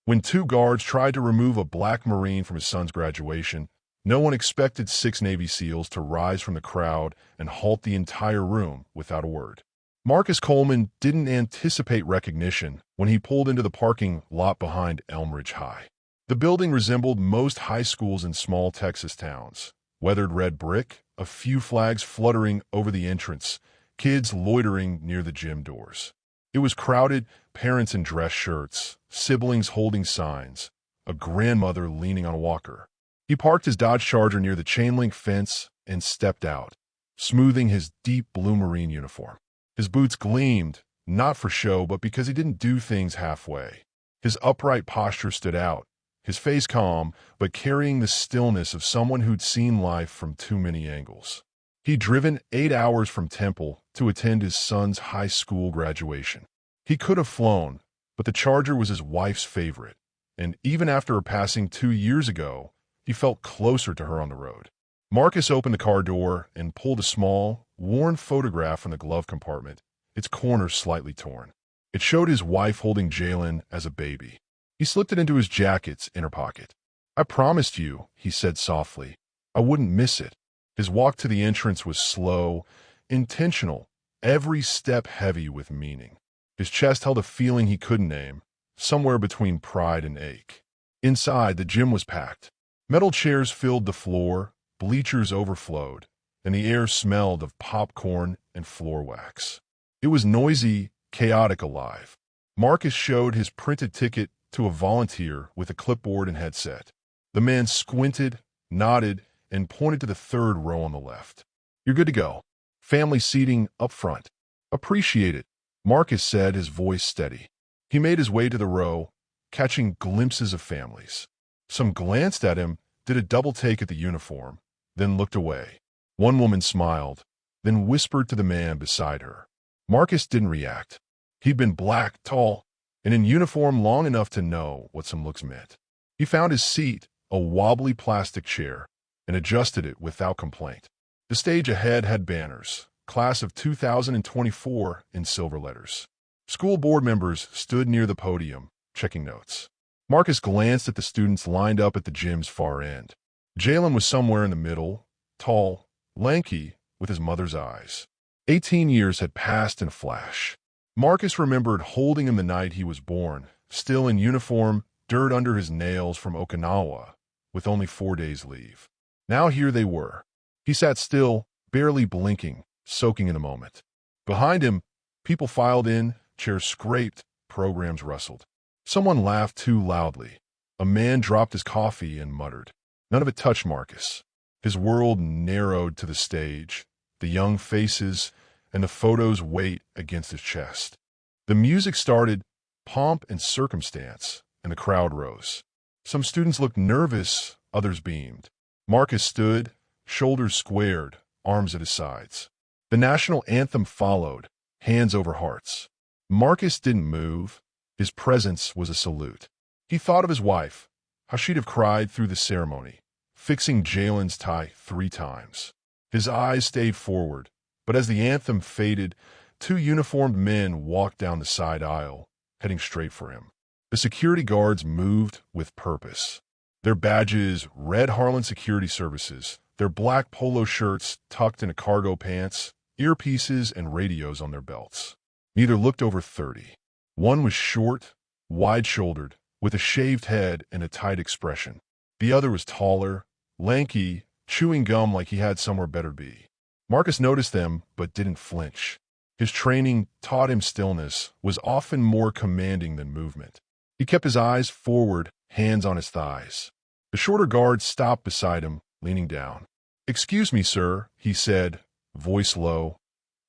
When two guards tried to remove a black Marine from his son's graduation, no one expected 6 Navy SEALs to rise from the crowd and halt the entire room without a word. Marcus Coleman didn't anticipate recognition when he pulled into the parking lot behind Elmridge High. The building resembled most high schools in small Texas towns. Weathered red brick, a few flags fluttering over the entrance, kids loitering near the gym doors. It was crowded, parents in dress shirts, siblings holding signs, a grandmother leaning on a walker. He parked his Dodge Charger near the chain-link fence and stepped out, smoothing his deep blue Marine uniform. His boots gleamed, not for show, but because he didn't do things halfway. His upright posture stood out, his face calm, but carrying the stillness of someone who'd seen life from too many angles. He'd driven 8 hours from Temple to attend his son's high school graduation. He could have flown, but the Charger was his wife's favorite, and even after her passing 2 years ago, he felt closer to her on the road. Marcus opened the car door and pulled a small, worn photograph from the glove compartment, its corners slightly torn. It showed his wife holding Jalen as a baby. He slipped it into his jacket's inner pocket. "I promised you," he said softly, "I wouldn't miss it." His walk to the entrance was slow, intentional, every step heavy with meaning. His chest held a feeling he couldn't name, somewhere between pride and ache. Inside, the gym was packed. Metal chairs filled the floor, bleachers overflowed, and the air smelled of popcorn and floor wax. It was noisy, chaotic, alive. Marcus showed his printed ticket to a volunteer with a clipboard and headset. The man squinted, nodded, and pointed to the third row on the left. "You're good to go. Family seating up front." "Appreciate it," Marcus said, his voice steady. He made his way to the row, catching glimpses of families. Some glanced at him, did a double take at the uniform, then looked away. One woman smiled, then whispered to the man beside her. Marcus didn't react. He'd been black, tall, and in uniform long enough to know what some looks meant. He found his seat, a wobbly plastic chair, and adjusted it without complaint. The stage ahead had banners, Class of 2024 in silver letters. School board members stood near the podium, checking notes. Marcus glanced at the students lined up at the gym's far end. Jalen was somewhere in the middle, tall, lanky, with his mother's eyes. 18 years had passed in a flash. Marcus remembered holding him the night he was born, still in uniform, dirt under his nails from Okinawa, with only 4 days leave. Now here they were. He sat still, barely blinking, soaking in the moment. Behind him, people filed in, chairs scraped, programs rustled. Someone laughed too loudly. A man dropped his coffee and muttered. None of it touched Marcus. His world narrowed to the stage, the young faces, and the photos' weight against his chest. The music started, pomp and circumstance, and the crowd rose. Some students looked nervous, others beamed. Marcus stood, shoulders squared, arms at his sides. The national anthem followed, hands over hearts. Marcus didn't move. His presence was a salute. He thought of his wife, how she'd have cried through the ceremony, fixing Jalen's tie 3 times. His eyes stayed forward, but as the anthem faded, 2 uniformed men walked down the side aisle, heading straight for him. The security guards moved with purpose. Their badges read Harlan Security Services, their black polo shirts tucked into cargo pants, earpieces and radios on their belts. Neither looked over 30. One was short, wide-shouldered, with a shaved head and a tight expression. The other was taller, lanky, chewing gum like he had somewhere better to be. Marcus noticed them, but didn't flinch. His training taught him stillness was often more commanding than movement. He kept his eyes forward, hands on his thighs. The shorter guard stopped beside him, leaning down. "Excuse me, sir," he said, voice low.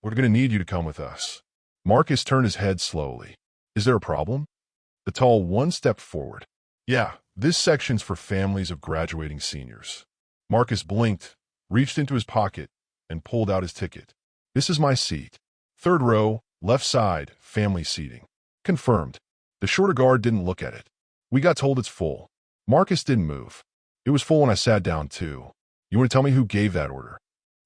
"We're going to need you to come with us." Marcus turned his head slowly. "Is there a problem?" The tall one stepped forward. "Yeah, this section's for families of graduating seniors." Marcus blinked, reached into his pocket, and pulled out his ticket. "This is my seat. 3rd row, left side, family seating." "Confirmed." The shorter guard didn't look at it. "We got told it's full." Marcus didn't move. "It was full when I sat down, too. You want to tell me who gave that order?"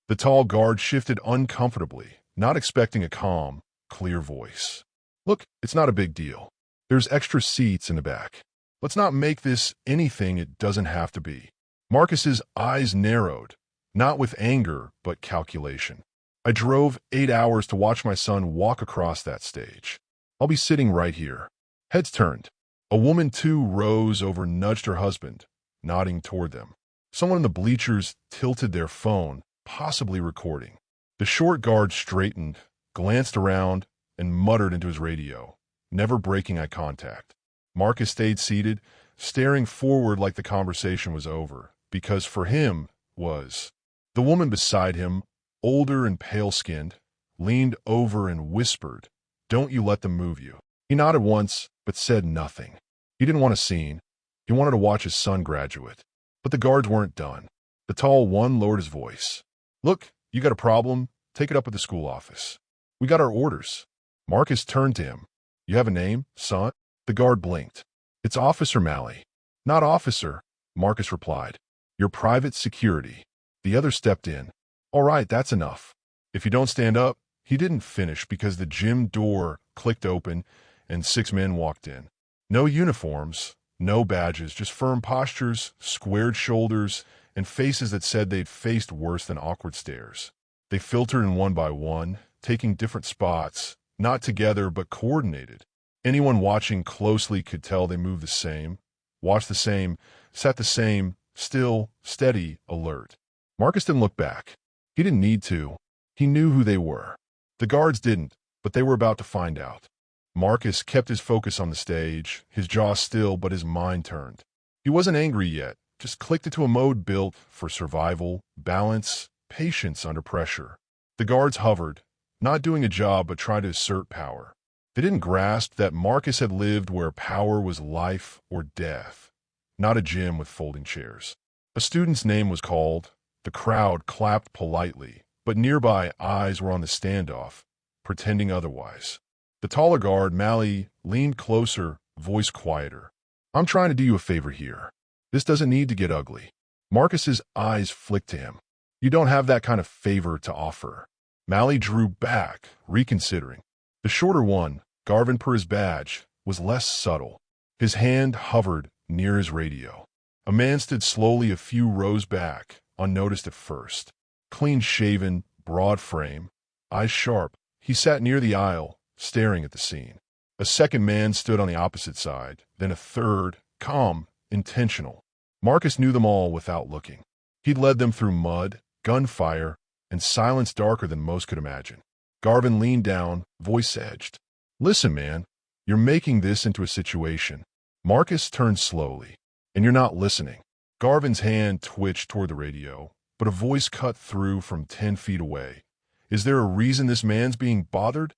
The tall guard shifted uncomfortably, not expecting a calm, clear voice. "Look, it's not a big deal. There's extra seats in the back." Let's not make this anything it doesn't have to be. Marcus's eyes narrowed, not with anger, but calculation. I drove 8 hours to watch my son walk across that stage. I'll be sitting right here. Heads turned. A woman too rose over and nudged her husband, nodding toward them. Someone in the bleachers tilted their phone, possibly recording. The short guard straightened, glanced around, and muttered into his radio, never breaking eye contact. Marcus stayed seated, staring forward like the conversation was over, because for him was. The woman beside him, older and pale-skinned, leaned over and whispered, "Don't you let them move you." He nodded once, but said nothing. He didn't want a scene. He wanted to watch his son graduate. But the guards weren't done. The tall one lowered his voice. "Look, you got a problem? Take it up at the school office. We got our orders." Marcus turned to him. "You have a name, son?" The guard blinked. "It's Officer Malley." "Not officer," Marcus replied. "You're private security." The other stepped in. "All right, that's enough. If you don't stand up." He didn't finish because the gym door clicked open and 6 men walked in. No uniforms, no badges, just firm postures, squared shoulders, and faces that said they'd faced worse than awkward stares. They filtered in one by one, taking different spots, not together but coordinated. Anyone watching closely could tell they moved the same, watched the same, sat the same, still, steady, alert. Marcus didn't look back. He didn't need to. He knew who they were. The guards didn't, but they were about to find out. Marcus kept his focus on the stage, his jaw still, but his mind turned. He wasn't angry yet, just clicked into a mode built for survival, balance, patience under pressure. The guards hovered, not doing a job but trying to assert power. They didn't grasp that Marcus had lived where power was life or death, not a gym with folding chairs. A student's name was called. The crowd clapped politely, but nearby eyes were on the standoff, pretending otherwise. The taller guard, Malley, leaned closer, voice quieter. "I'm trying to do you a favor here. This doesn't need to get ugly." Marcus's eyes flicked to him. "You don't have that kind of favor to offer." Malley drew back, reconsidering. The shorter one, Garvin per his badge, was less subtle. His hand hovered near his radio. A man stood slowly a few rows back, unnoticed at first. Clean-shaven, broad frame, eyes sharp, he sat near the aisle, staring at the scene. A second man stood on the opposite side, then a third, calm, intentional. Marcus knew them all without looking. He'd led them through mud, gunfire, and silence darker than most could imagine. Garvin leaned down, voice edged. "Listen, man, you're making this into a situation." Marcus turned slowly. "And you're not listening." Garvin's hand twitched toward the radio, but a voice cut through from 10 feet away. "Is there a reason this man's being bothered?"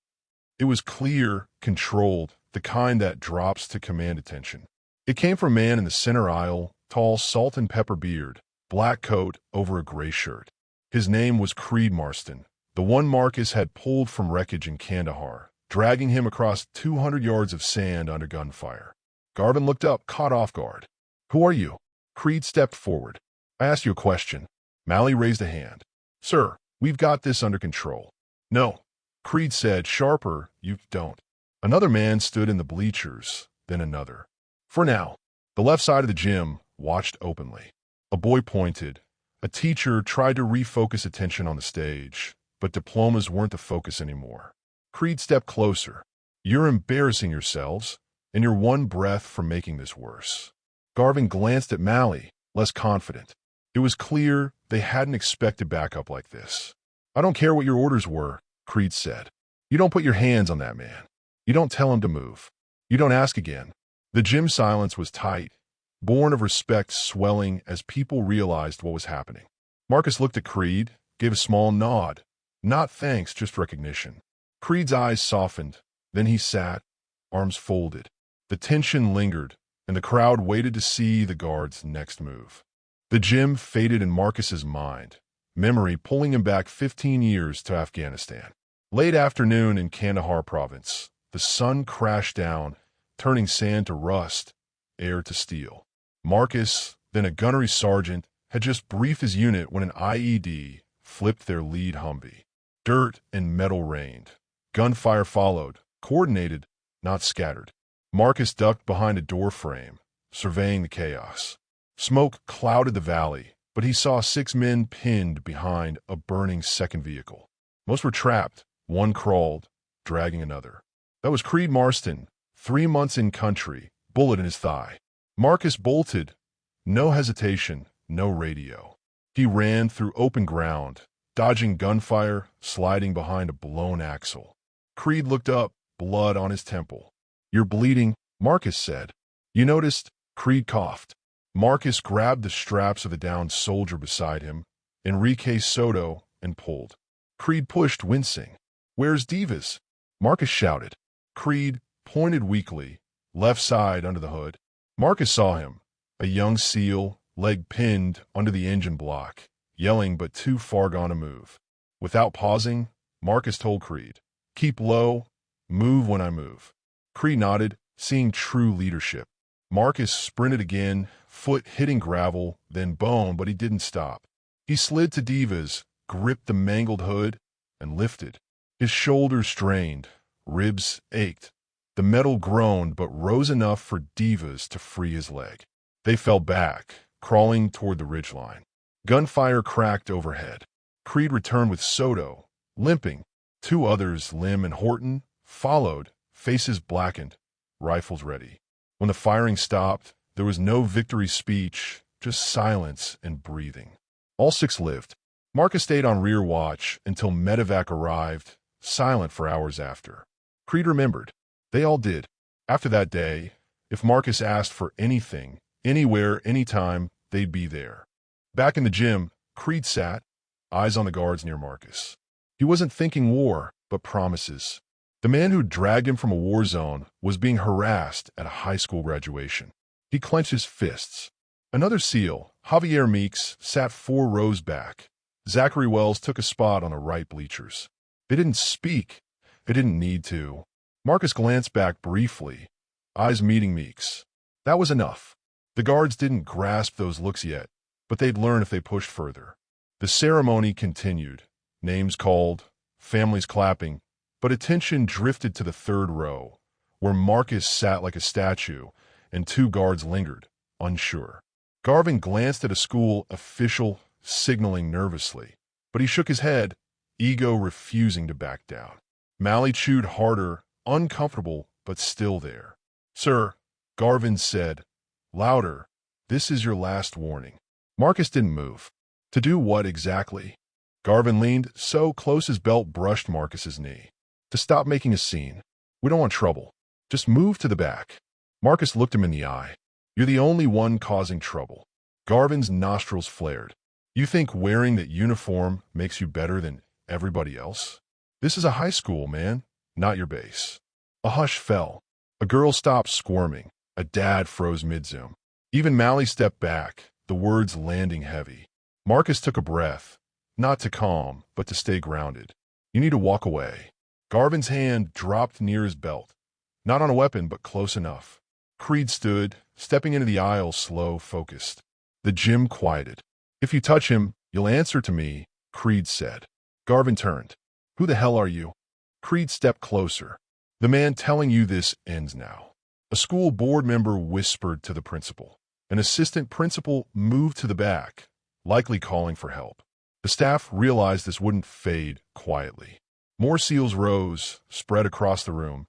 It was clear, controlled, the kind that drops to command attention. It came from a man in the center aisle, tall, salt and pepper beard, black coat over a gray shirt. His name was Creed Marston, the one Marcus had pulled from wreckage in Kandahar, dragging him across 200 yards of sand under gunfire. Garvin looked up, caught off guard. "Who are you?" Creed stepped forward. "I asked you a question." Malley raised a hand. "Sir, we've got this under control." "No," Creed said, sharper, "you don't." Another man stood in the bleachers, then another. For now, the left side of the gym watched openly. A boy pointed. A teacher tried to refocus attention on the stage, but diplomas weren't the focus anymore. Creed stepped closer. "You're embarrassing yourselves, and you're one breath from making this worse." Garvin glanced at Malley, less confident. It was clear they hadn't expected backup like this. "I don't care what your orders were," Creed said. "You don't put your hands on that man. You don't tell him to move. You don't ask again." The gym silence was tight, born of respect swelling as people realized what was happening. Marcus looked at Creed, gave a small nod. Not thanks, just recognition. Creed's eyes softened. Then he sat, arms folded. The tension lingered, and the crowd waited to see the guard's next move. The gym faded in Marcus's mind, memory pulling him back 15 years to Afghanistan. Late afternoon in Kandahar province, the sun crashed down, turning sand to rust, air to steel. Marcus, then a gunnery sergeant, had just briefed his unit when an IED flipped their lead Humvee. Dirt and metal rained. Gunfire followed, coordinated, not scattered. Marcus ducked behind a door frame, surveying the chaos. Smoke clouded the valley, but he saw 6 men pinned behind a burning second vehicle. Most were trapped. One crawled, dragging another. That was Creed Marston, 3 months in country, bullet in his thigh. Marcus bolted. No hesitation, no radio. He ran through open ground, dodging gunfire, sliding behind a blown axle. Creed looked up, blood on his temple. "You're bleeding," Marcus said. "You noticed?" Creed coughed. Marcus grabbed the straps of the downed soldier beside him, Enrique Soto, and pulled. Creed pushed, wincing. "Where's Divas?" Marcus shouted. Creed pointed weakly, left side under the hood. Marcus saw him, a young SEAL, leg pinned under the engine block, yelling but too far gone to move. Without pausing, Marcus told Creed, "Keep low, move when I move." Creed nodded, seeing true leadership. Marcus sprinted again, foot hitting gravel, then bone, but he didn't stop. He slid to Divas, gripped the mangled hood, and lifted. His shoulders strained, ribs ached. The metal groaned but rose enough for Divas to free his leg. They fell back, crawling toward the ridgeline. Gunfire cracked overhead. Creed returned with Soto, limping. 2 others, Lim and Horton, followed, faces blackened, rifles ready. When the firing stopped, there was no victory speech, just silence and breathing. All 6 lived. Marcus stayed on rear watch until medevac arrived, silent for hours after. Creed remembered. They all did. After that day, if Marcus asked for anything, anywhere, anytime, they'd be there. Back in the gym, Creed sat, eyes on the guards near Marcus. He wasn't thinking war, but promises. The man who dragged him from a war zone was being harassed at a high school graduation. He clenched his fists. Another SEAL, Javier Meeks, sat 4 rows back. Zachary Wells took a spot on the right bleachers. They didn't speak. They didn't need to. Marcus glanced back briefly, eyes meeting Meeks. That was enough. The guards didn't grasp those looks yet, but they'd learn if they pushed further. The ceremony continued, names called, families clapping, but attention drifted to the 3rd row, where Marcus sat like a statue and 2 guards lingered, unsure. Garvin glanced at a school official, signaling nervously, but he shook his head, ego refusing to back down. Malley chewed harder, uncomfortable, but still there. "Sir," Garvin said, louder, "this is your last warning." Marcus didn't move. To do what exactly? Garvin leaned so close his belt brushed Marcus's knee. "To stop making a scene. We don't want trouble. Just move to the back." Marcus looked him in the eye. "You're the only one causing trouble." Garvin's nostrils flared. "You think wearing that uniform makes you better than everybody else? This is a high school, man, not your base." A hush fell. A girl stopped squirming. A dad froze mid-zoom. Even Malley stepped back, the words landing heavy. Marcus took a breath, not to calm, but to stay grounded. "You need to walk away." Garvin's hand dropped near his belt. Not on a weapon, but close enough. Creed stood, stepping into the aisle slow, focused. The gym quieted. "If you touch him, you'll answer to me," Creed said. Garvin turned. "Who the hell are you?" Creed stepped closer. "The man telling you this ends now." A school board member whispered to the principal. An assistant principal moved to the back, likely calling for help. The staff realized this wouldn't fade quietly. More SEALs rose, spread across the room.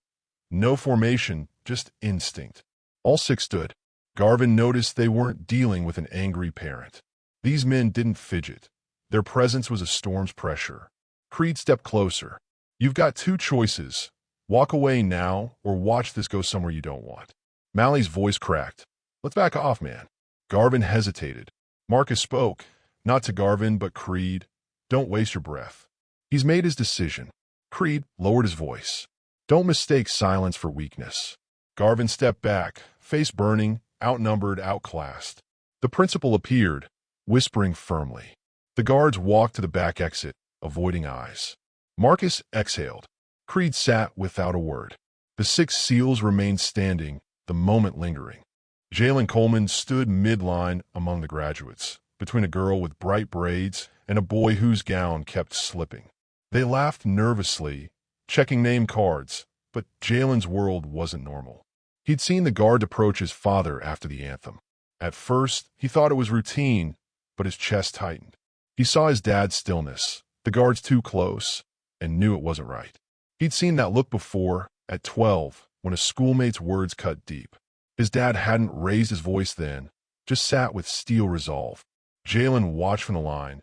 No formation, just instinct. All 6 stood. Garvin noticed they weren't dealing with an angry parent. These men didn't fidget. Their presence was a storm's pressure. Creed stepped closer. "You've got 2 choices. Walk away now or watch this go somewhere you don't want." Malley's voice cracked. "Let's back off, man." Garvin hesitated. Marcus spoke, not to Garvin but Creed. "Don't waste your breath. He's made his decision." Creed lowered his voice. "Don't mistake silence for weakness." Garvin stepped back, face burning, outnumbered, outclassed. The principal appeared, whispering firmly. The guards walked to the back exit, avoiding eyes. Marcus exhaled. Creed sat without a word. The 6 SEALs remained standing, the moment lingering. Jalen Coleman stood midline among the graduates, between a girl with bright braids and a boy whose gown kept slipping. They laughed nervously, checking name cards, but Jalen's world wasn't normal. He'd seen the guard approach his father after the anthem. At first, he thought it was routine, but his chest tightened. He saw his dad's stillness, the guards too close, and knew it wasn't right. He'd seen that look before, at 12, when a schoolmate's words cut deep. His dad hadn't raised his voice then, just sat with steel resolve. Jalen watched from the line,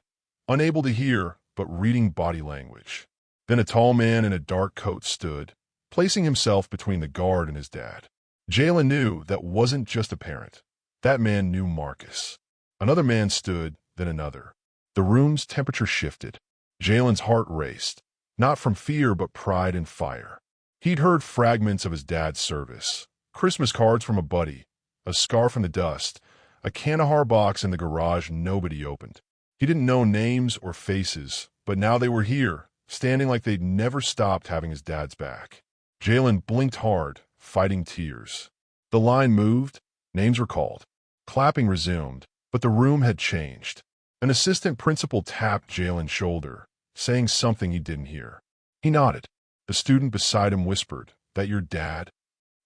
unable to hear, but reading body language. Then a tall man in a dark coat stood, placing himself between the guard and his dad. Jalen knew that wasn't just a parent. That man knew Marcus. Another man stood, then another. The room's temperature shifted. Jalen's heart raced, not from fear but pride and fire. He'd heard fragments of his dad's service, Christmas cards from a buddy, a scar from the dust, a Kandahar box in the garage nobody opened. He didn't know names or faces, but now they were here, standing like they'd never stopped having his dad's back. Jalen blinked hard, fighting tears. The line moved, names were called. Clapping resumed, but the room had changed. An assistant principal tapped Jalen's shoulder, saying something he didn't hear. He nodded. The student beside him whispered, "That your dad?"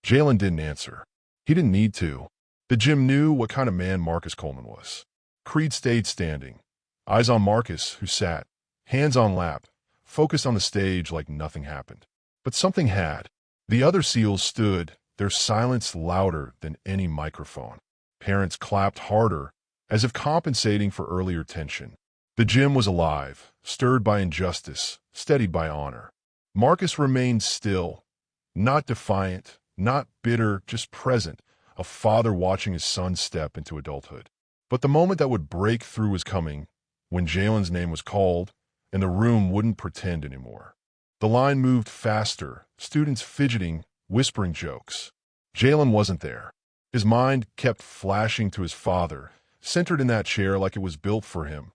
Jalen didn't answer. He didn't need to. The gym knew what kind of man Marcus Coleman was. Creed stayed standing, eyes on Marcus, who sat, hands on lap, focused on the stage like nothing happened. But something had. The other SEALs stood, their silence louder than any microphone. Parents clapped harder, as if compensating for earlier tension. The gym was alive, stirred by injustice, steadied by honor. Marcus remained still, not defiant, not bitter, just present, a father watching his son step into adulthood. But the moment that would break through was coming, when Jalen's name was called, and the room wouldn't pretend anymore. The line moved faster, students fidgeting, whispering jokes. Jalen wasn't there. His mind kept flashing to his father, centered in that chair like it was built for him.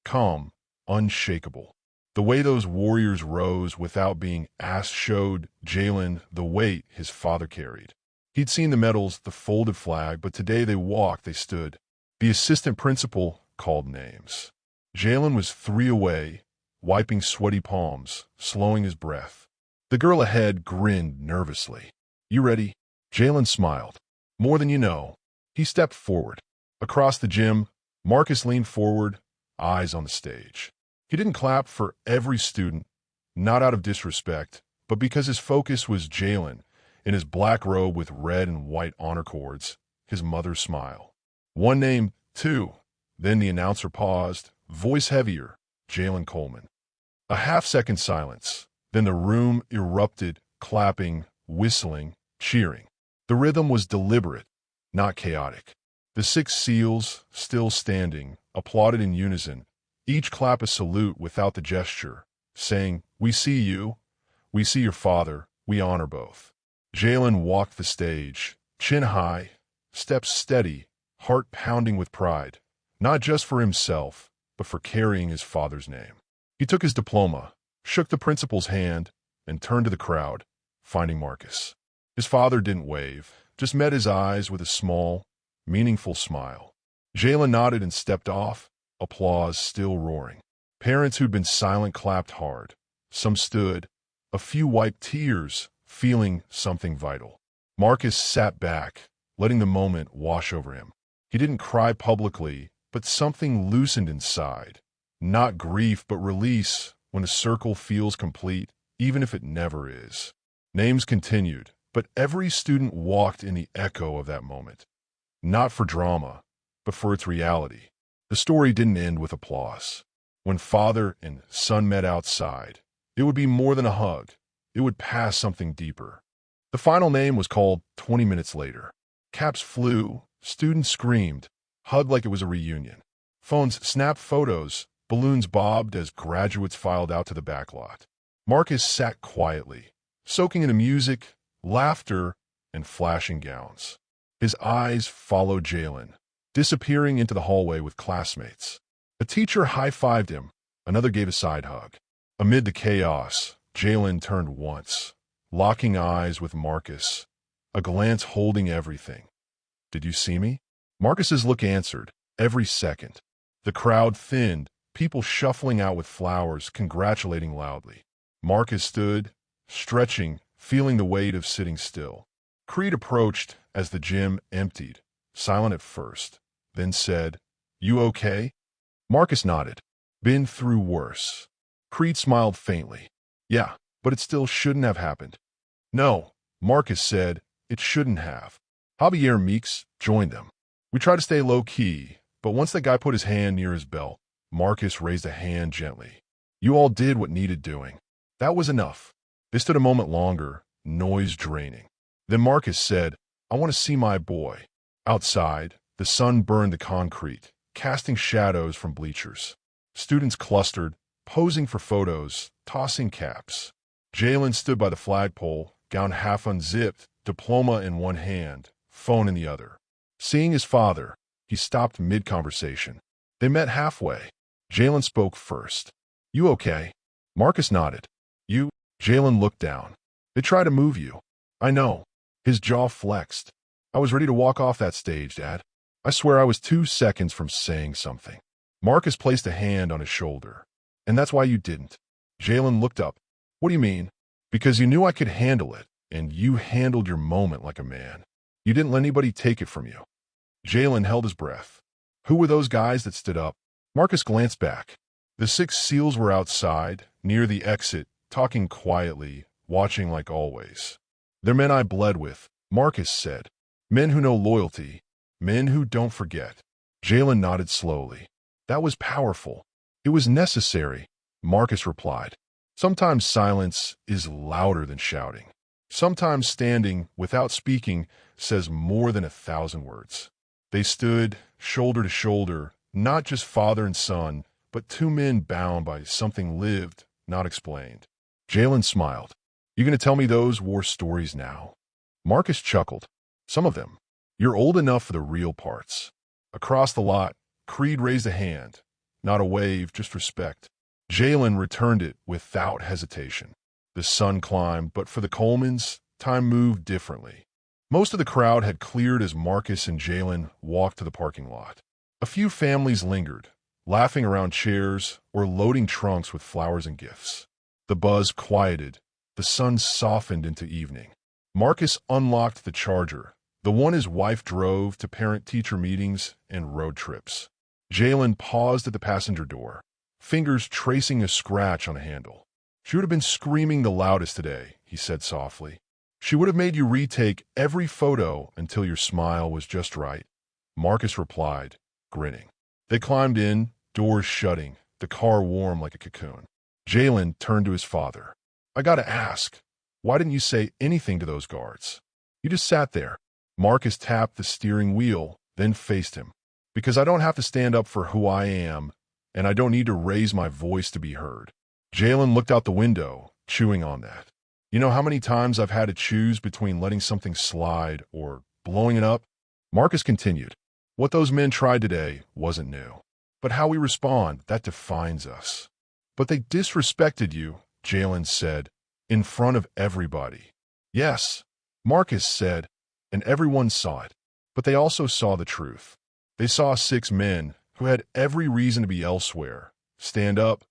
Calm, unshakable. The way those warriors rose without being asked showed Jalen the weight his father carried. He'd seen the medals, the folded flag, but today they walked, they stood. The assistant principal called names. Jalen was 3 away, wiping sweaty palms, slowing his breath. The girl ahead grinned nervously. "You ready?" Jalen smiled. "More than you know." He stepped forward. Across the gym, Marcus leaned forward, eyes on the stage. He didn't clap for every student, not out of disrespect, but because his focus was Jalen, in his black robe with red and white honor cords, his mother's smile. One name, two. Then the announcer paused, voice heavier, Jalen Coleman. A half-second silence. Then the room erupted, clapping, whistling, cheering. The rhythm was deliberate, not chaotic. The 6 SEALs, still standing, applauded in unison, each clap a salute without the gesture, saying, "We see you, we see your father, we honor both." Jalen walked the stage, chin high, steps steady, heart pounding with pride, not just for himself, but for carrying his father's name. He took his diploma, shook the principal's hand, and turned to the crowd, finding Marcus. His father didn't wave, just met his eyes with a small, meaningful smile. Jalen nodded and stepped off, applause still roaring. Parents who'd been silent clapped hard. Some stood, a few wiped tears, feeling something vital. Marcus sat back, letting the moment wash over him. He didn't cry publicly, but something loosened inside. Not grief, but release, when a circle feels complete, even if it never is. Names continued, but every student walked in the echo of that moment. Not for drama, but for its reality. The story didn't end with applause. When father and son met outside, it would be more than a hug. It would pass something deeper. The final name was called 20 minutes later. Caps flew, students screamed, hugged like it was a reunion. Phones snapped photos, balloons bobbed as graduates filed out to the backlot. Marcus sat quietly, soaking in the music, laughter, and flashing gowns. His eyes followed Jalen, disappearing into the hallway with classmates. A teacher high-fived him. Another gave a side hug. Amid the chaos, Jalen turned once, locking eyes with Marcus, a glance holding everything. "Did you see me?" Marcus's look answered, every second. The crowd thinned, people shuffling out with flowers, congratulating loudly. Marcus stood, stretching, feeling the weight of sitting still. Creed approached as the gym emptied, silent at first, then said, "You okay?" Marcus nodded. "Been through worse." Creed smiled faintly. "Yeah, but it still shouldn't have happened." "No," Marcus said, "it shouldn't have." Javier Meeks joined them. We tried to stay low-key, but once the guy put his hand near his belt, Marcus raised a hand gently. "You all did what needed doing. That was enough." They stood a moment longer, noise draining. Then Marcus said, "I want to see my boy." Outside, the sun burned the concrete, casting shadows from bleachers. Students clustered, posing for photos, tossing caps. Jalen stood by the flagpole, gown half unzipped, diploma in one hand, phone in the other. Seeing his father, he stopped mid-conversation. They met halfway. Jalen spoke first. "You okay?" Marcus nodded. "You?" Jalen looked down. "They try to move you." "I know." His jaw flexed. "I was ready to walk off that stage, Dad. I swear I was 2 seconds from saying something." Marcus placed a hand on his shoulder. "And that's why you didn't." Jalen looked up. "What do you mean?" "Because you knew I could handle it, and you handled your moment like a man. You didn't let anybody take it from you." Jalen held his breath. "Who were those guys that stood up?" Marcus glanced back. The 6 SEALs were outside, near the exit, talking quietly, watching like always. "They're men I bled with," Marcus said. "Men who know loyalty. Men who don't forget." Jalen nodded slowly. "That was powerful. It was necessary," Marcus replied. "Sometimes silence is louder than shouting. Sometimes standing, without speaking, says more than 1,000 words." They stood, shoulder to shoulder, not just father and son, but 2 men bound by something lived, not explained. Jalen smiled. "You gonna tell me those war stories now?" Marcus chuckled. "Some of them. You're old enough for the real parts." Across the lot, Creed raised a hand. Not a wave, just respect. Jalen returned it without hesitation. The sun climbed, but for the Colemans, time moved differently. Most of the crowd had cleared as Marcus and Jalen walked to the parking lot. A few families lingered, laughing around chairs or loading trunks with flowers and gifts. The buzz quieted. The sun softened into evening. Marcus unlocked the Charger, the one his wife drove to parent-teacher meetings and road trips. Jalen paused at the passenger door, fingers tracing a scratch on a handle. "She would have been screaming the loudest today," he said softly. "She would have made you retake every photo until your smile was just right." Marcus replied, grinning. They climbed in, doors shutting, the car warm like a cocoon. Jalen turned to his father. "I gotta ask, why didn't you say anything to those guards?" "You just sat there." Marcus tapped the steering wheel, then faced him. "Because I don't have to stand up for who I am, and I don't need to raise my voice to be heard." Jalen looked out the window, chewing on that. "You know how many times I've had to choose between letting something slide or blowing it up?" Marcus continued. "What those men tried today wasn't new. But how we respond, that defines us." "But they disrespected you," Jalen said, "in front of everybody." "Yes," Marcus said, and everyone saw it. But they also saw the truth. They saw 6 men who had every reason to be elsewhere, stand up,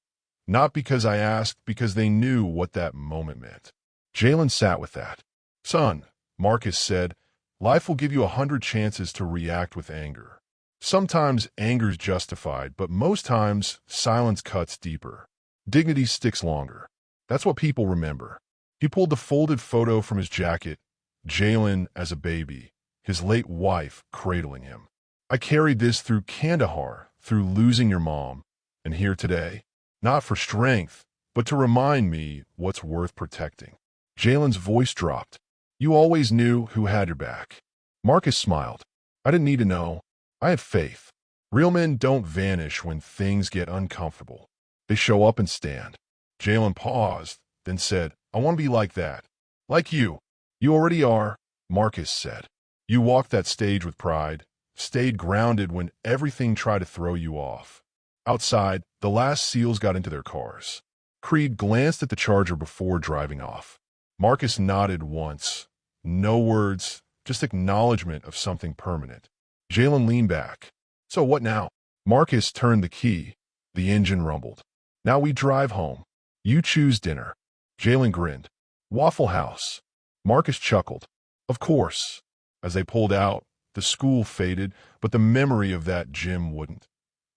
not because I asked, because they knew what that moment meant. Jalen sat with that. "Son," Marcus said, "life will give you 100 chances to react with anger. Sometimes anger's justified, but most times silence cuts deeper. Dignity sticks longer. That's what people remember." He pulled the folded photo from his jacket, Jalen as a baby, his late wife cradling him. "I carried this through Kandahar, through losing your mom, and here today. Not for strength, but to remind me what's worth protecting." Jalen's voice dropped. "You always knew who had your back." Marcus smiled. "I didn't need to know. I had faith. Real men don't vanish when things get uncomfortable. They show up and stand." Jalen paused, then said, "I want to be like that." "Like you." "You already are," Marcus said. "You walked that stage with pride, stayed grounded when everything tried to throw you off." Outside, the last SEALs got into their cars. Creed glanced at the Charger before driving off. Marcus nodded once. No words, just acknowledgement of something permanent. Jalen leaned back. "So what now?" Marcus turned the key. The engine rumbled. "Now we drive home. You choose dinner." Jalen grinned. "Waffle House." Marcus chuckled. Of course, as they pulled out, the school faded, but the memory of that gym wouldn't.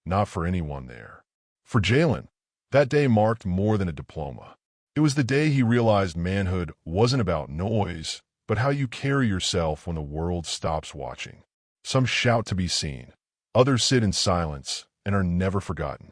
Not for anyone there. For Jalen, that day marked more than a diploma. It was the day he realized manhood wasn't about noise, but how you carry yourself when the world stops watching. Some shout to be seen. Others sit in silence and are never forgotten.